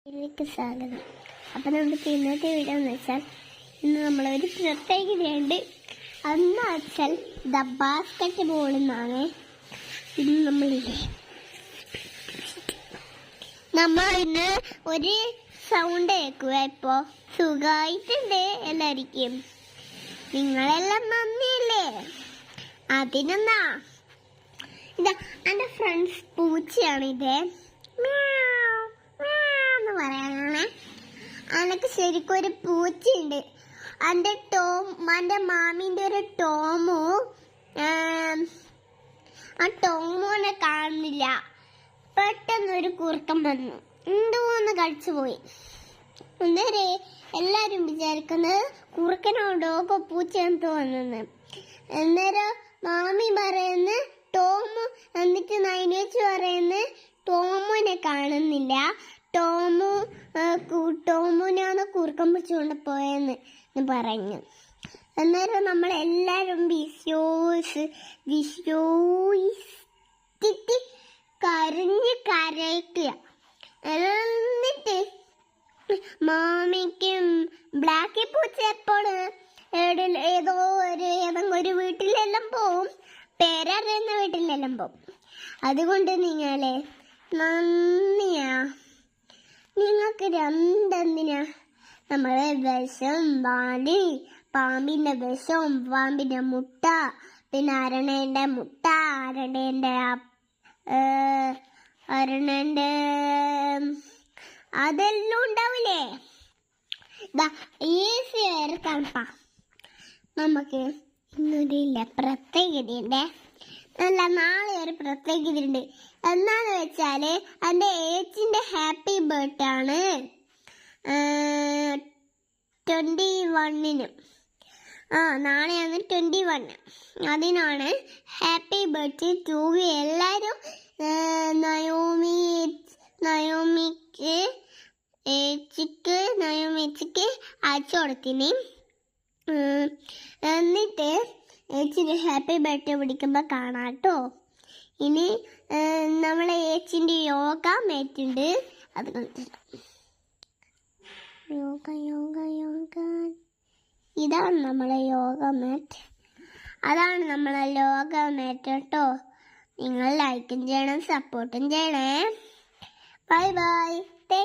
ഇതിലേക്ക് സ്വാഗതം. അപ്പം നമുക്ക് ഇന്നത്തെ വീഡിയോ എന്ന് വെച്ചാൽ ഇന്ന് നമ്മളൊരു പ്രത്യേകതയുണ്ട്. അന്ന് വെച്ചാൽ ബാസ്കറ്റ് ബോൾ എന്നാണ് ഇന്ന് നമ്മൾ ഇന്ന് ഒരു സൗണ്ട് കേൾക്കുക. ഇപ്പോൾ സുഖമായിട്ടുണ്ട് എല്ലാവർക്കും. നിങ്ങളെല്ലാം നന്ദിയല്ലേ? അതിനെന്താ ഇതാ എൻ്റെ ഫ്രണ്ട്സ് പൂച്ചയാണിത്. പറയാനാണ് അനക്ക് ശരിക്കും ഒരു പൂച്ചയുണ്ട്. എൻ്റെ മാമിൻ്റെ ഒരു ടോമു. ആ ടോമുനെ കാണുന്നില്ല. പെട്ടെന്നൊരു കുറുക്കം വന്നു, എന്തോന്ന് കളിച്ചു പോയി. അന്നേരെ എല്ലാരും വിചാരിക്കുന്നത് കുറുക്കനോടോ പൂച്ചയെന്ന് തോന്നുന്നു. അന്നേരം മാമി പറയുന്നു ടോമു, എന്നിട്ട് നൈനേച്ച് പറയുന്നു ടോമുനെ കാണുന്നില്ല, ടോമുനാണ് കുറുക്കം പിടിച്ചുകൊണ്ട് പോയെന്ന് പറഞ്ഞു. അന്നേരം നമ്മളെല്ലാവരും വിശ്വസിച്ചിട്ട് കരയിക്കുക. എന്നിട്ട് മാമിക്കും ബ്ലാക്കി പൂച്ച എപ്പോഴും ഏതെങ്കിലും ഒരു വീട്ടിലെല്ലാം പോവും, പേരറിയുന്ന വീട്ടിലെല്ലാം പോവും. അതുകൊണ്ട് നിങ്ങളെ നന്ദിയാ. നിങ്ങൾക്ക് രണ്ടെന്തിനാ നമ്മളെ വിഷം പാമ്പിന്റെ വിഷം, പാമ്പിന്റെ മുട്ട, പിന്നെ അരണേന്റെ മുട്ട, അരണേന്റെ അതെല്ലാം ഉണ്ടാവില്ലേ? ഈസി ആയിരിക്കാൻപ്പാ. നമുക്ക് ഇന്നൊരില്ല പ്രത്യേകതയുണ്ട്. അല്ല, നാളെ ഒരു പ്രത്യേകതയുണ്ട്. എന്താന്ന് വെച്ചാല് എൻ്റെ ഏച്ചിന്റെ ഹാപ്പി ബർത്ത്ഡേ ആണ് 21-ന്. നാളെയാണ് 21. അതിനാണ് ഹാപ്പി ബർത്ത്ഡേ ടു എല്ലാവരും നയോമിക്ക് ഏച്ചിക്ക് അയച്ചു കൊടുത്തിന്. എന്നിട്ട് ഏച്ചിൻ്റെ ഹാപ്പി ബർത്ത്ഡേ പിടിക്കുമ്പോൾ കാണാം കേട്ടോ. ഇനി നമ്മളെ ഏച്ചിൻ്റെ യോഗ മാറ്റുണ്ട്, അത് യോഗ ഇതാണ് നമ്മളെ യോഗ മാറ്റ്. അതാണ് നമ്മളെ യോഗ മാറ്റ് കേട്ടോ. നിങ്ങൾ ലൈക്കും ചെയ്യണം, സപ്പോർട്ടും ചെയ്യണേ. Bye bye.